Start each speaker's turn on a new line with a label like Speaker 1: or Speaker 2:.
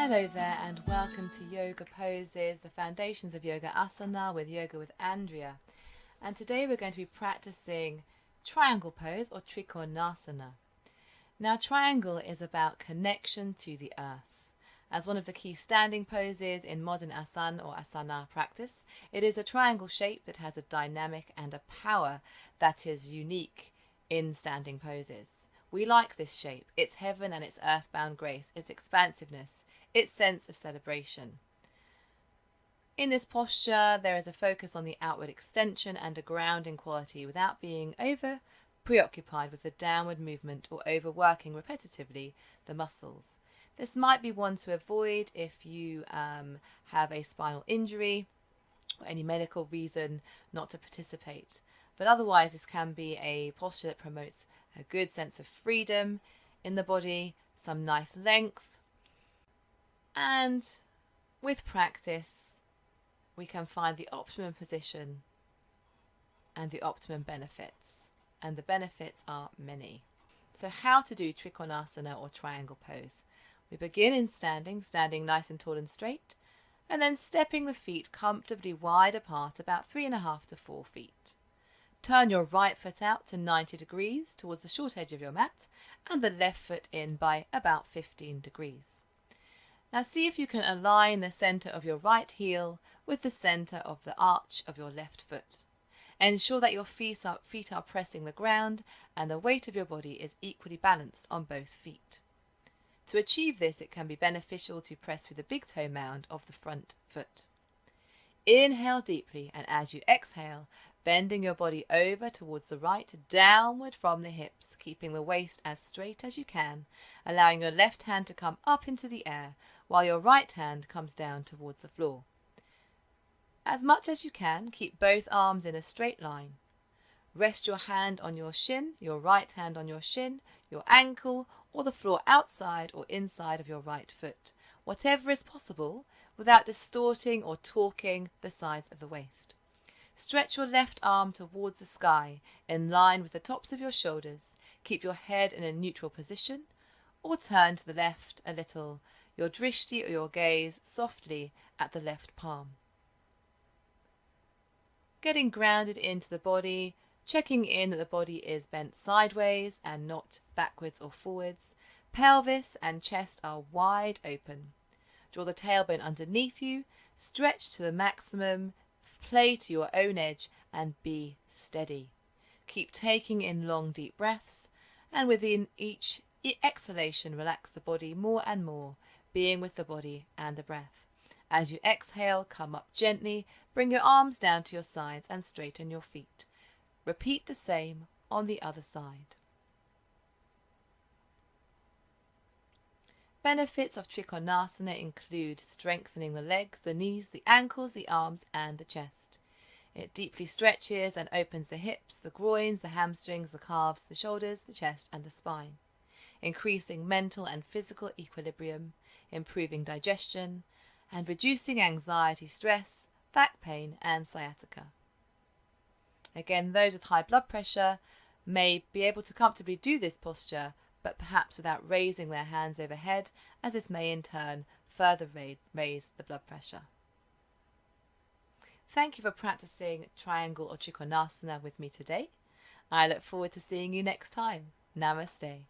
Speaker 1: Hello there and welcome to Yoga Poses, the foundations of Yoga Asana with Yoga with Andrea. And today we're going to be practicing triangle pose or Trikonasana. Now triangle is about connection to the earth. As one of the key standing poses in modern Asana or Asana practice, it is a triangle shape that has a dynamic and a power that is unique in standing poses. We like this shape, its heaven and its earthbound grace, its expansiveness, its sense of celebration. In this posture, there is a focus on the outward extension and a grounding quality without being over preoccupied with the downward movement or overworking repetitively the muscles. This might be one to avoid if you have a spinal injury or any medical reason not to participate. But otherwise, this can be a posture that promotes a good sense of freedom in the body, some nice length, and with practice, we can find the optimum position and the optimum benefits. And the benefits are many. So how to do Trikonasana or triangle pose? We begin in standing nice and tall and straight, and then stepping the feet comfortably wide apart, about 3.5 to 4 feet. Turn your right foot out to 90 degrees towards the short edge of your mat and the left foot in by about 15 degrees. Now see if you can align the center of your right heel with the center of the arch of your left foot. Ensure that your feet are pressing the ground and the weight of your body is equally balanced on both feet. To achieve this, it can be beneficial to press through the big toe mound of the front foot. Inhale deeply, and as you exhale, bending your body over towards the right, downward from the hips, keeping the waist as straight as you can, allowing your left hand to come up into the air while your right hand comes down towards the floor. As much as you can, keep both arms in a straight line. Rest your hand on your shin, your right hand on your shin, your ankle, or the floor outside or inside of your right foot, whatever is possible, without distorting or torquing the sides of the waist. Stretch your left arm towards the sky, in line with the tops of your shoulders. Keep your head in a neutral position, or turn to the left a little, your drishti or your gaze softly at the left palm. Getting grounded into the body, checking in that the body is bent sideways and not backwards or forwards. Pelvis and chest are wide open. Draw the tailbone underneath you, stretch to the maximum, play to your own edge, and be steady. Keep taking in long, deep breaths, and within each exhalation, relax the body more and more, being with the body and the breath. As you exhale, come up gently, bring your arms down to your sides and straighten your feet. Repeat the same on the other side. Benefits of Trikonasana include strengthening the legs, the knees, the ankles, the arms, and the chest. It deeply stretches and opens the hips, the groins, the hamstrings, the calves, the shoulders, the chest, and the spine, increasing mental and physical equilibrium, improving digestion, and reducing anxiety, stress, back pain, and sciatica. Again, those with high blood pressure may be able to comfortably do this posture, but perhaps without raising their hands overhead, as this may in turn further raise the blood pressure. Thank you for practicing triangle or Trikonasana with me today. I look forward to seeing you next time. Namaste.